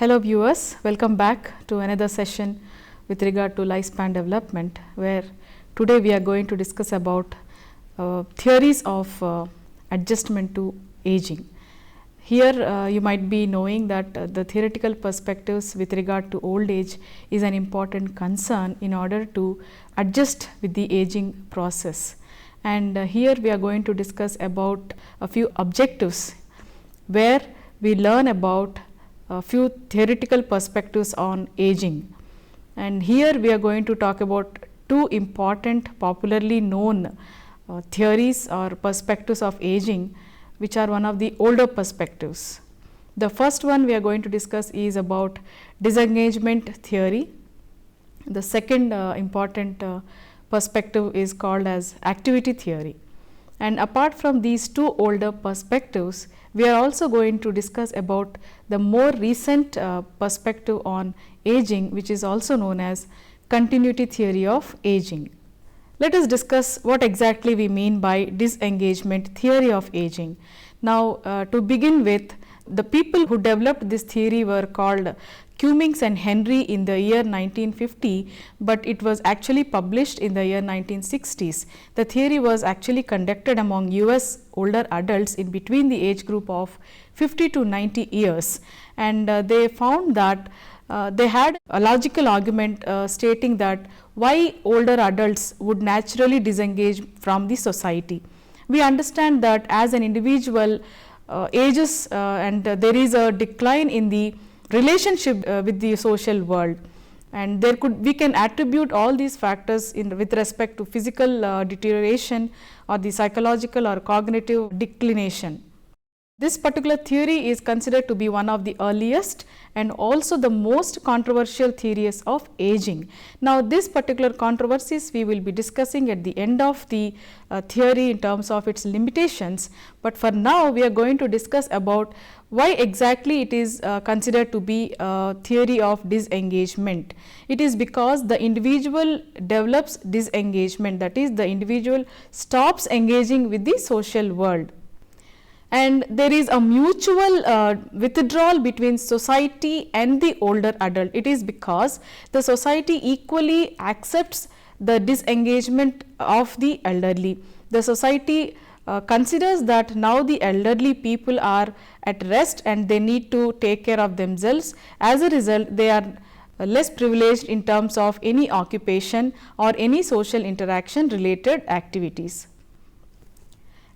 Hello viewers, welcome back to another session with regard to lifespan development, where today we are going to discuss about theories of adjustment to aging. Here you might be knowing that the theoretical perspectives with regard to old age is an important concern in order to adjust with the aging process. And here we are going to discuss about a few objectives where we learn about a few theoretical perspectives on aging. And here we are going to talk about two important popularly known theories or perspectives of aging, which are one of the older perspectives. The first one we are going to discuss is about disengagement theory. The second important perspective is called as activity theory. And apart from these two older perspectives, we are also going to discuss about the more recent perspective on aging, which is also known as continuity theory of aging. Let us discuss what exactly we mean by disengagement theory of aging. Now, to begin with, the people who developed this theory were called Cummings and Henry in the year 1950, but it was actually published in the year 1960s. The theory was actually conducted among US older adults in between the age group of 50 to 90 years, and they found that they had a logical argument stating that why older adults would naturally disengage from the society. We understand that as an individual ages and there is a decline in the relationship with the social world, and we can attribute all these factors with respect to physical deterioration or the psychological or cognitive declination. This particular theory is considered to be one of the earliest and also the most controversial theories of aging. Now, this particular controversies we will be discussing at the end of the theory in terms of its limitations, but for now we are going to discuss about why exactly it is considered to be a theory of disengagement. It is because the individual develops disengagement, that is, the individual stops engaging with the social world, and there is a mutual withdrawal between society and the older adult. It is because the society equally accepts the disengagement of the elderly. The society considers that now the elderly people are at rest and they need to take care of themselves. As a result, they are less privileged in terms of any occupation or any social interaction related activities.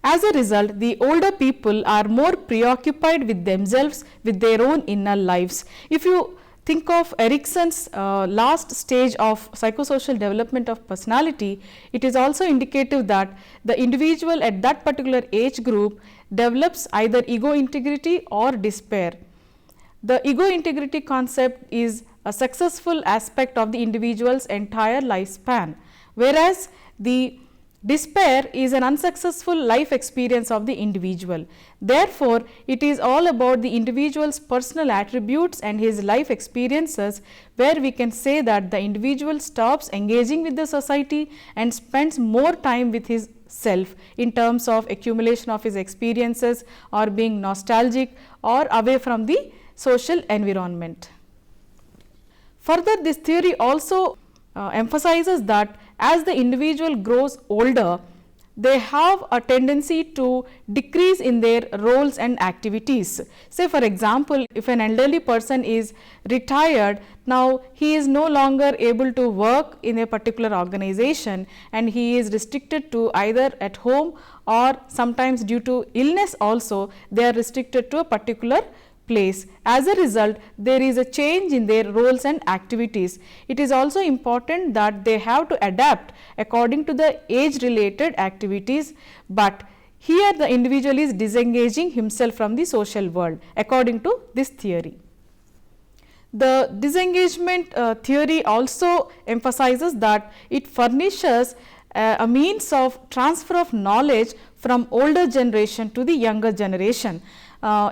As a result, the older people are more preoccupied with themselves, with their own inner lives. If you think of Erikson's last stage of psychosocial development of personality, it is also indicative that the individual at that particular age group develops either ego integrity or despair. The ego integrity concept is a successful aspect of the individual's entire lifespan, whereas the despair is an unsuccessful life experience of the individual. Therefore, it is all about the individual's personal attributes and his life experiences, where we can say that the individual stops engaging with the society and spends more time with his self in terms of accumulation of his experiences or being nostalgic or away from the social environment. Further, this theory also emphasizes that as the individual grows older, they have a tendency to decrease in their roles and activities. Say for example, if an elderly person is retired, now he is no longer able to work in a particular organization and he is restricted to either at home or sometimes due to illness also they are restricted to a particular place. As a result, there is a change in their roles and activities. It is also important that they have to adapt according to the age related activities, but here the individual is disengaging himself from the social world according to this theory. The disengagement theory also emphasizes that it furnishes a means of transfer of knowledge from older generation to the younger generation.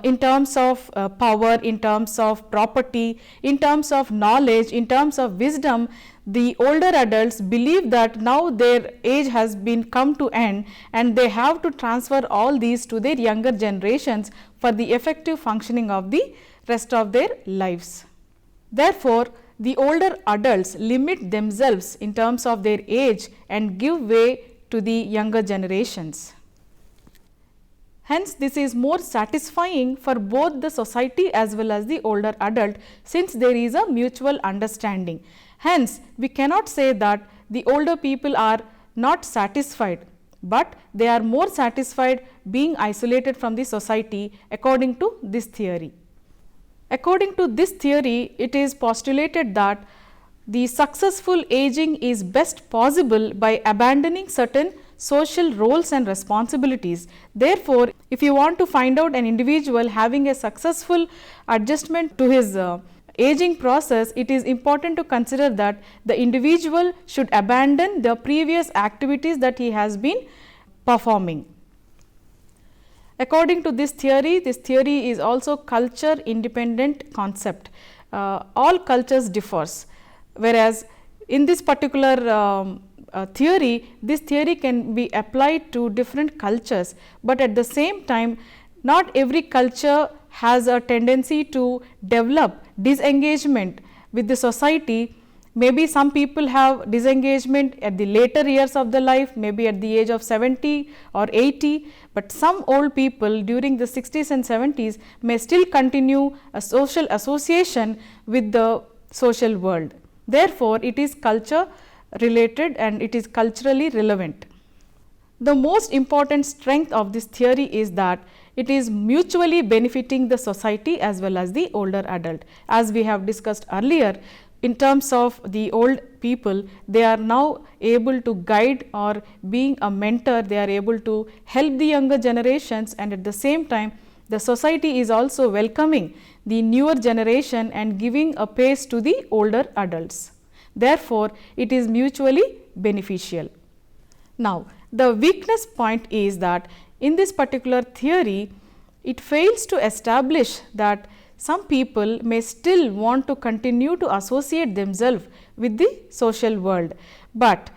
In terms of power, in terms of property, in terms of knowledge, in terms of wisdom, the older adults believe that now their age has been come to end and they have to transfer all these to their younger generations for the effective functioning of the rest of their lives. Therefore, the older adults limit themselves in terms of their age and give way to the younger generations. Hence, this is more satisfying for both the society as well as the older adult, since there is a mutual understanding. Hence, we cannot say that the older people are not satisfied, but they are more satisfied being isolated from the society according to this theory. According to this theory, it is postulated that the successful aging is best possible by abandoning certain social roles and responsibilities. Therefore, if you want to find out an individual having a successful adjustment to his aging process, it is important to consider that the individual should abandon the previous activities that he has been performing. According to this theory is also culture independent concept. All cultures differs, whereas in this particular theory, this theory can be applied to different cultures, but at the same time not every culture has a tendency to develop disengagement with the society. Maybe some people have disengagement at the later years of the life, maybe at the age of 70 or 80, but some old people during the 60s and 70s may still continue a social association with the social world. Therefore, it is culture related and it is culturally relevant. The most important strength of this theory is that it is mutually benefiting the society as well as the older adult. As we have discussed earlier, in terms of the old people, they are now able to guide, or being a mentor, they are able to help the younger generations, and at the same time the society is also welcoming the newer generation and giving a pace to the older adults. Therefore, it is mutually beneficial. Now, the weakness point is that in this particular theory, it fails to establish that some people may still want to continue to associate themselves with the social world, but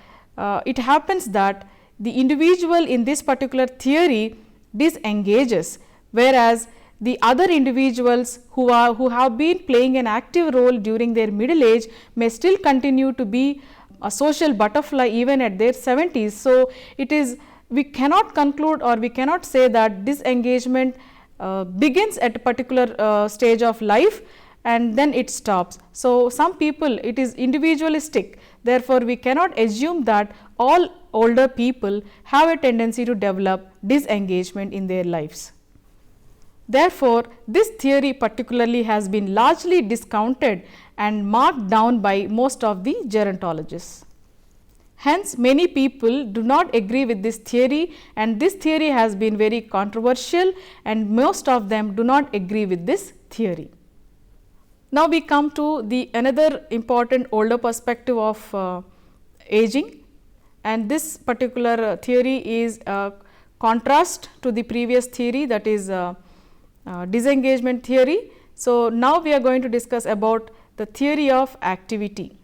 it happens that the individual in this particular theory disengages, whereas the other individuals who have been playing an active role during their middle age may still continue to be a social butterfly even at their 70s. So, it is, we cannot conclude or we cannot say that disengagement begins at a particular stage of life and then it stops. So, some people, it is individualistic, therefore, we cannot assume that all older people have a tendency to develop disengagement in their lives. Therefore, this theory particularly has been largely discounted and marked down by most of the gerontologists. Hence, many people do not agree with this theory, and this theory has been very controversial and most of them do not agree with this theory. Now, we come to the another important older perspective of aging, and this particular theory is a contrast to the previous theory, that is disengagement theory. So, now we are going to discuss about the theory of activity.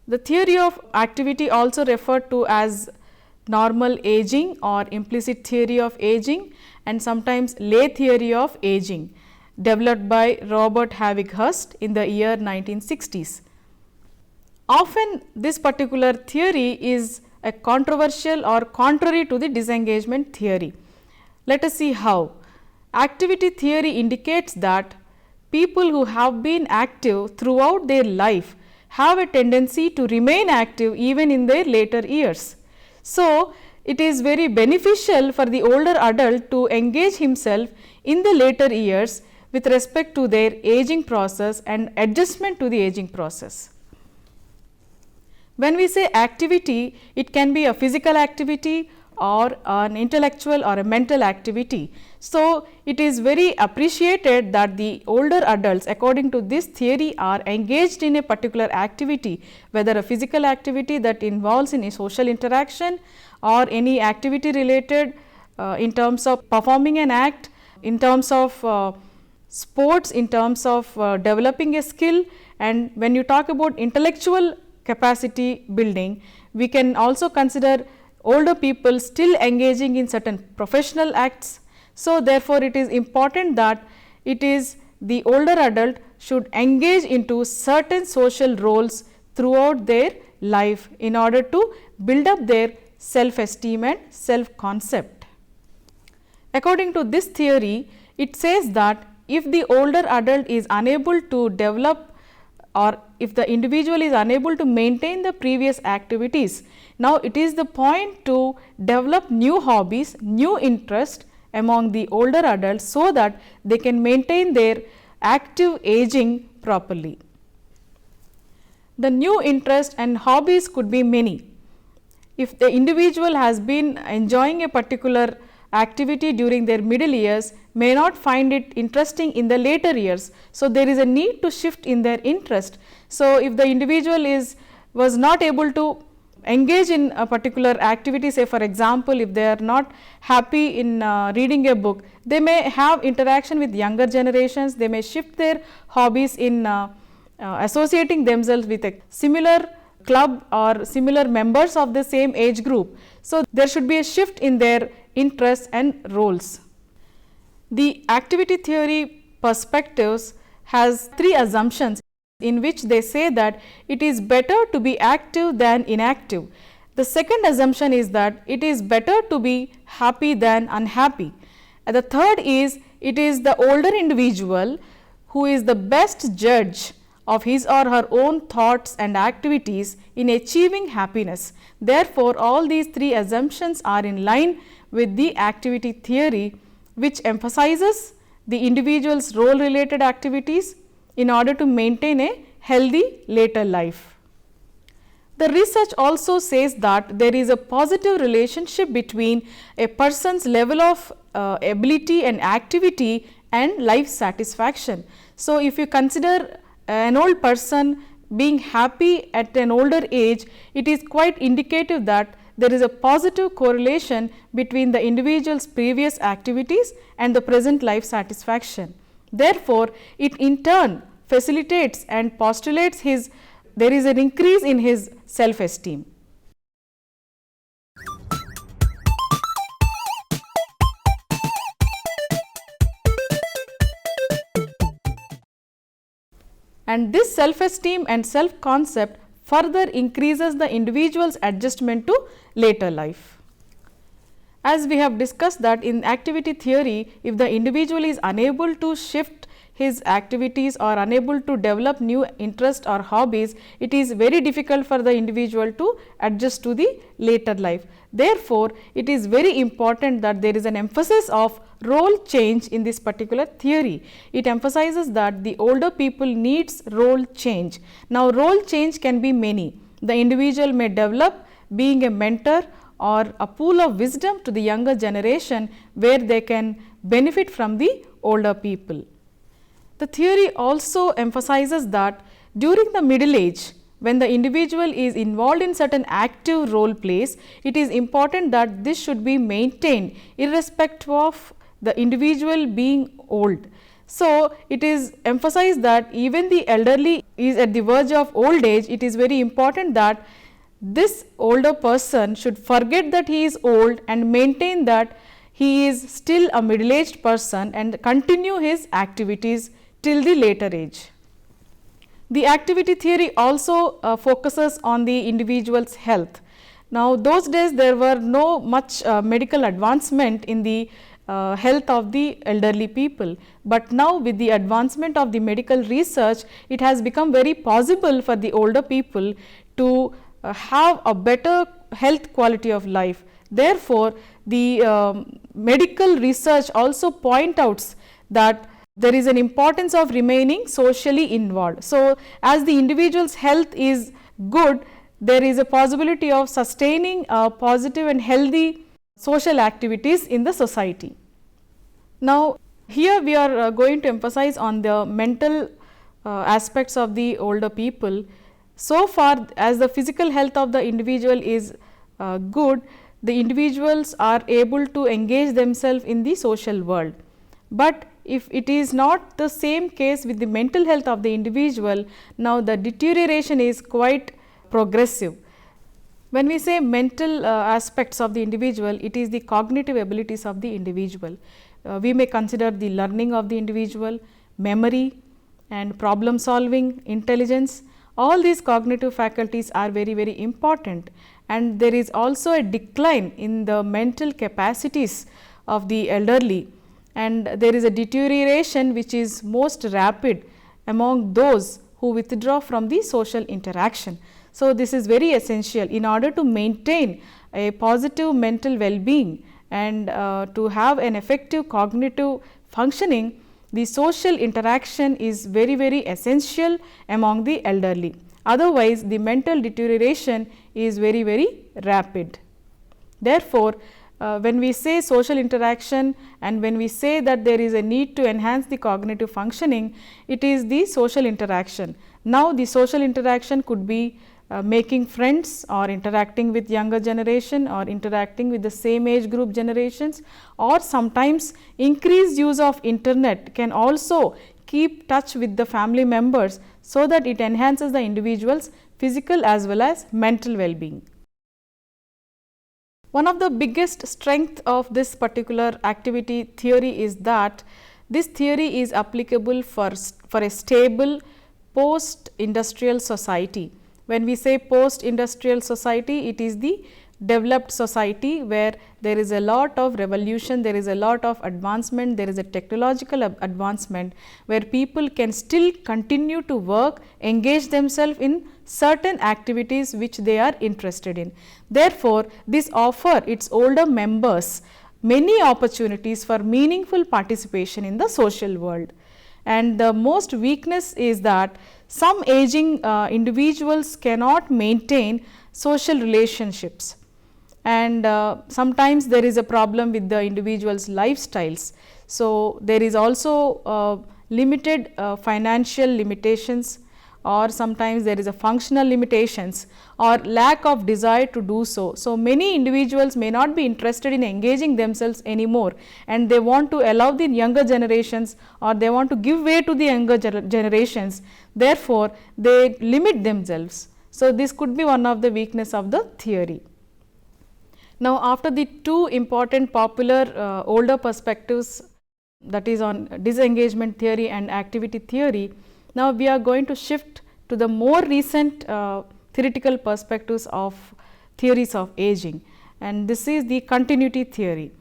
The theory of activity, also referred to as normal aging or implicit theory of aging and sometimes lay theory of aging, developed by Robert Havighurst in the year 1960s. Often this particular theory is a controversial or contrary to the disengagement theory. Let us see how. Activity theory indicates that people who have been active throughout their life have a tendency to remain active even in their later years. So, it is very beneficial for the older adult to engage himself in the later years with respect to their aging process and adjustment to the aging process. When we say activity, it can be a physical activity or an intellectual or a mental activity. So, it is very appreciated that the older adults, according to this theory, are engaged in a particular activity, whether a physical activity that involves in a social interaction or any activity related in terms of performing an act, in terms of sports, in terms of developing a skill. And when you talk about intellectual capacity building. We can also consider older people still engaging in certain professional acts. So, therefore, it is important that it is the older adult should engage into certain social roles throughout their life in order to build up their self-esteem and self-concept. According to this theory, it says that if the older adult is unable to develop, or if the individual is unable to maintain the previous activities, now it is the point to develop new hobbies, new interest among the older adults, so that they can maintain their active aging properly. The new interest and hobbies could be many. If the individual has been enjoying a particular activity during their middle years, may not find it interesting in the later years. So, there is a need to shift in their interest. So, if the individual was not able to engage in a particular activity, say for example, if they are not happy in reading a book, they may have interaction with younger generations, they may shift their hobbies in associating themselves with a similar club or similar members of the same age group. So, there should be a shift in their interests and roles. The activity theory perspectives has three assumptions in which they say that it is better to be active than inactive. The second assumption is that it is better to be happy than unhappy. And the third is it is the older individual who is the best judge of his or her own thoughts and activities in achieving happiness. Therefore, all these three assumptions are in line with the activity theory, which emphasizes the individual's role related activities in order to maintain a healthy later life. The research also says that there is a positive relationship between a person's level of ability and activity and life satisfaction. So, if you consider an old person being happy at an older age, it is quite indicative that there is a positive correlation between the individual's previous activities and the present life satisfaction. Therefore, it in turn facilitates and postulates there is an increase in his self-esteem. And this self-esteem and self-concept further increases the individual's adjustment to later life. As we have discussed that in activity theory, if the individual is unable to shift his activities or unable to develop new interest or hobbies, it is very difficult for the individual to adjust to the later life. Therefore, it is very important that there is an emphasis of role change in this particular theory. It emphasizes that the older people needs role change. Now, role change can be many. The individual may develop being a mentor or a pool of wisdom to the younger generation, where they can benefit from the older people. The theory also emphasizes that during the middle age, when the individual is involved in certain active role plays, it is important that this should be maintained irrespective of the individual being old. So, it is emphasized that even the elderly is at the verge of old age, it is very important that this older person should forget that he is old and maintain that he is still a middle aged person and continue his activities till the later age. The activity theory also focuses on the individual's health. Now, those days there were no much medical advancement in the health of the elderly people, but now with the advancement of the medical research, it has become very possible for the older people to have a better health quality of life. Therefore, the medical research also point out that there is an importance of remaining socially involved. So, as the individual's health is good, there is a possibility of sustaining positive and healthy social activities in the society. Now, here we are going to emphasize on the mental aspects of the older people. So far as the physical health of the individual is good, the individuals are able to engage themselves in the social world. But if it is not the same case with the mental health of the individual, now the deterioration is quite progressive. When we say mental aspects of the individual, it is the cognitive abilities of the individual. We may consider the learning of the individual, memory and problem solving, intelligence. All these cognitive faculties are very important, and there is also a decline in the mental capacities of the elderly, and there is a deterioration which is most rapid among those who withdraw from the social interaction. So, this is very essential in order to maintain a positive mental well-being and to have an effective cognitive functioning. The social interaction is very essential among the elderly. Otherwise, the mental deterioration is very rapid. Therefore, when we say social interaction and when we say that there is a need to enhance the cognitive functioning, it is the social interaction. Now, the social interaction could be making friends or interacting with younger generation or interacting with the same age group generations, or sometimes increased use of internet can also keep touch with the family members, so that it enhances the individual's physical as well as mental well-being. One of the biggest strength of this particular activity theory is that this theory is applicable for a stable post-industrial society. When we say post-industrial society, it is the developed society where there is a lot of revolution, there is a lot of advancement, there is a technological advancement, where people can still continue to work, engage themselves in certain activities which they are interested in. Therefore, this offers its older members many opportunities for meaningful participation in the social world. And the most weakness is that some aging individuals cannot maintain social relationships, and sometimes there is a problem with the individual's lifestyles. So, there is also limited financial limitations, or sometimes there is a functional limitations or lack of desire to do so. So, many individuals may not be interested in engaging themselves anymore, and they want to allow the younger generations, or they want to give way to the younger generations. Therefore, they limit themselves. So, this could be one of the weakness of the theory. Now, after the two important popular older perspectives, that is on disengagement theory and activity theory, now we are going to shift to the more recent theoretical perspectives of theories of aging, and this is the continuity theory.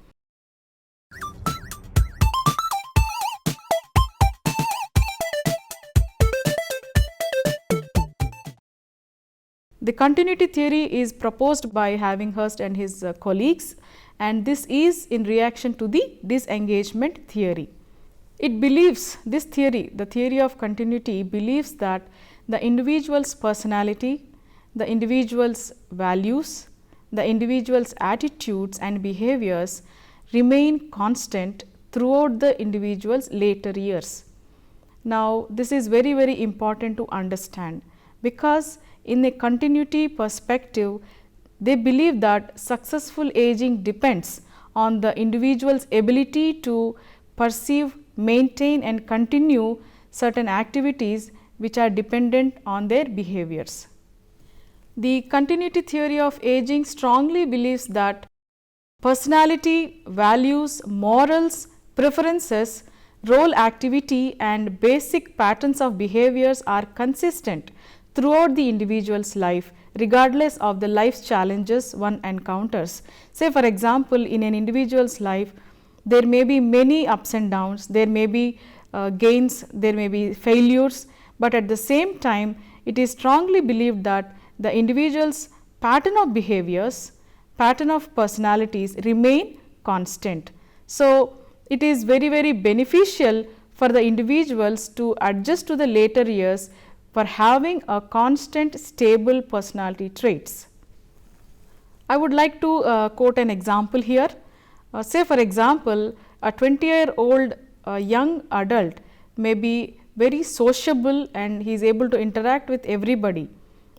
The continuity theory is proposed by Havinghurst and his colleagues, and this is in reaction to the disengagement theory. It believes, this theory, the theory of continuity, believes that the individual's personality, the individual's values, the individual's attitudes and behaviors remain constant throughout the individual's later years. Now, this is very important to understand, because in a continuity perspective, they believe that successful aging depends on the individual's ability to perceive, maintain and continue certain activities which are dependent on their behaviors. The continuity theory of aging strongly believes that personality, values, morals, preferences, role activity and basic patterns of behaviors are consistent throughout the individual's life, regardless of the life's challenges one encounters. Say for example, in an individual's life, there may be many ups and downs, there may be gains, there may be failures, but at the same time it is strongly believed that the individual's pattern of behaviors, pattern of personalities remain constant. So, it is very beneficial for the individuals to adjust to the later years for having a constant stable personality traits. I would like to quote an example here. Say for example, a 20-year-old young adult may be very sociable and he is able to interact with everybody,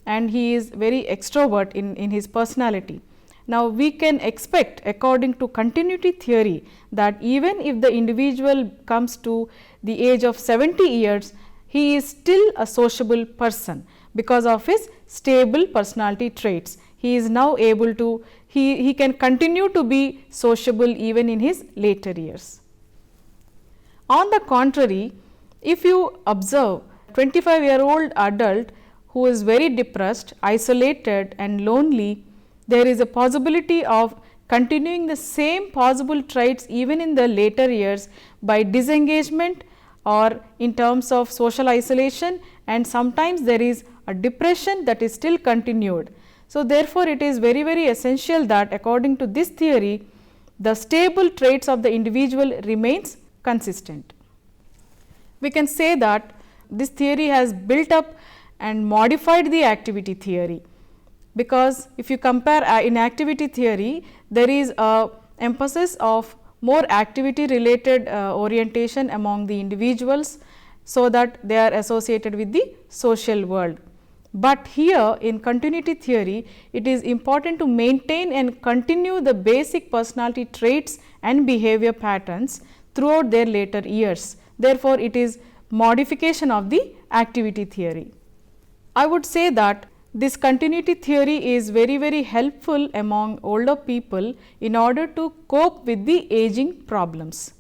and he is very extrovert in his personality. Now, we can expect, according to continuity theory, that even if the individual comes to the age of 70 years, he is still a sociable person, because of his stable personality traits. He is now able to, he can continue to be sociable even in his later years. On the contrary, if you observe 25-year-old adult who is very depressed, isolated and lonely, there is a possibility of continuing the same possible traits even in the later years by disengagement or in terms of social isolation, and sometimes there is a depression that is still continued. So, therefore, it is very essential that according to this theory, the stable traits of the individual remains consistent. We can say that this theory has built up and modified the activity theory, because if you compare in activity theory, there is a emphasis of more activity related orientation among the individuals, so that they are associated with the social world. But here in continuity theory, it is important to maintain and continue the basic personality traits and behavior patterns throughout their later years. Therefore, it is modification of the activity theory. I would say that this continuity theory is very helpful among older people in order to cope with the aging problems,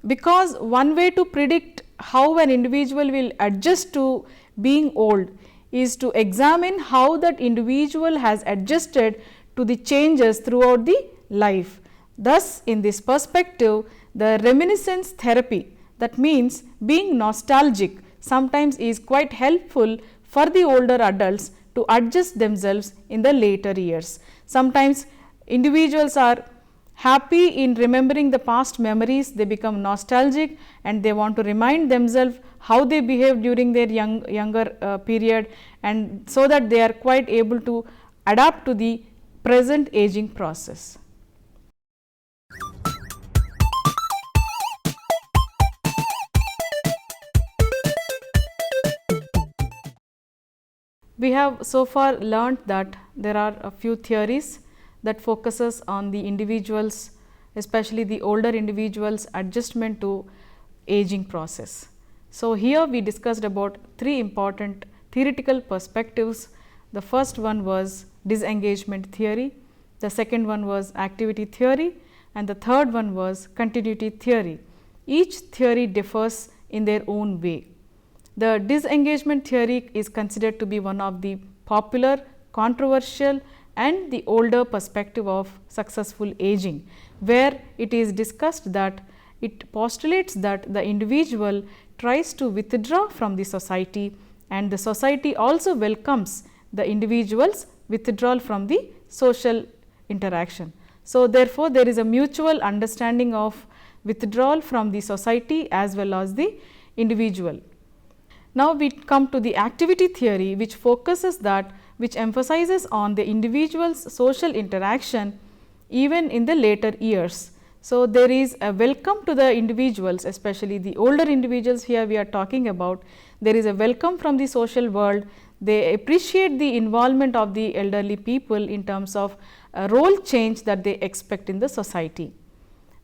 because one way to predict how an individual will adjust to being old is to examine how that individual has adjusted to the changes throughout the life. Thus, in this perspective, the reminiscence therapy, that means being nostalgic, sometimes is quite helpful for the older adults to adjust themselves in the later years. Sometimes individuals are happy in remembering the past memories, they become nostalgic and they want to remind themselves how they behaved during their younger period, and so that they are quite able to adapt to the present aging process. We have so far learnt that there are a few theories that focuses on the individuals, especially the older individuals, adjustment to aging process. So, here we discussed about three important theoretical perspectives. The first one was disengagement theory, the second one was activity theory, and the third one was continuity theory. Each theory differs in their own way. The disengagement theory is considered to be one of the popular, controversial and the older perspective of successful aging, where it is discussed that it postulates that the individual tries to withdraw from the society, and the society also welcomes the individual's withdrawal from the social interaction. So, therefore, there is a mutual understanding of withdrawal from the society as well as the individual. Now, we come to the activity theory, which focuses that, which emphasizes on the individual's social interaction even in the later years. So, there is a welcome to the individuals, especially the older individuals here we are talking about. There is a welcome from the social world. They appreciate the involvement of the elderly people in terms of a role change that they expect in the society.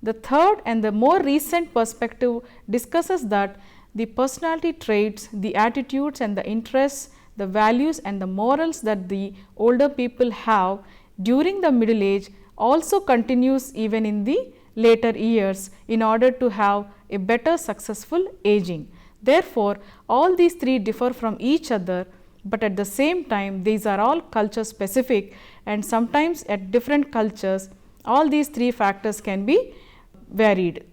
The third and the more recent perspective discusses that the personality traits, the attitudes and the interests, the values and the morals that the older people have during the middle age also continues even in the later years in order to have a better successful aging. Therefore, all these three differ from each other, but at the same time these are all culture specific, and sometimes at different cultures all these three factors can be varied.